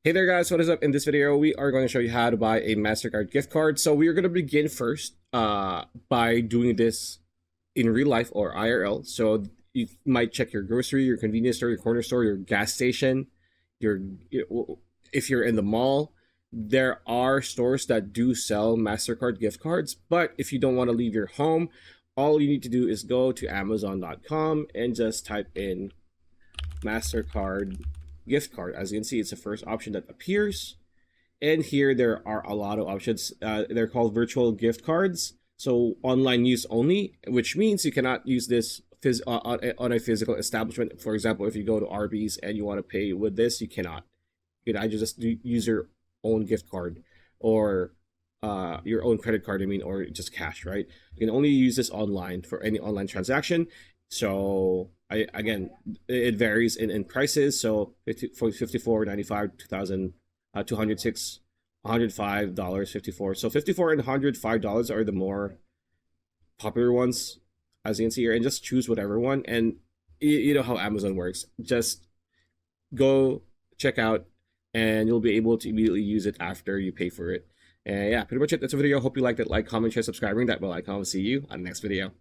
Hey there guys, what is up? In this video, we are going to show you how to buy a Mastercard gift card. So we are going to begin first by doing this in real life or IRL. So you might check your grocery, your convenience store, your corner store, your gas station, if you're in the mall. There are stores that do sell Mastercard gift cards, but if you don't want to leave your home, all you need to do is go to Amazon.com and just type in Mastercard gift card. As you can see, it's the first option that appears, and here there are a lot of options. They're called virtual gift cards, so online use only, which means you cannot use this on a physical establishment. For example, if you go to Arby's and you want to pay with this, you cannot. You can either just use your own gift card or your own credit card, or just cash, right? You can only use this online for any online transaction. So again, it varies in prices. So for $54.95, 206, $105.54. So $54 and $105 are the more popular ones, as you can see here, and just choose whatever one. And you know how Amazon works. Just go check out, and you'll be able to immediately use it after you pay for it. And yeah, pretty much it. That's a video. Hope you liked it. Like, comment, share, subscribing. That bell icon. I'll see you on the next video.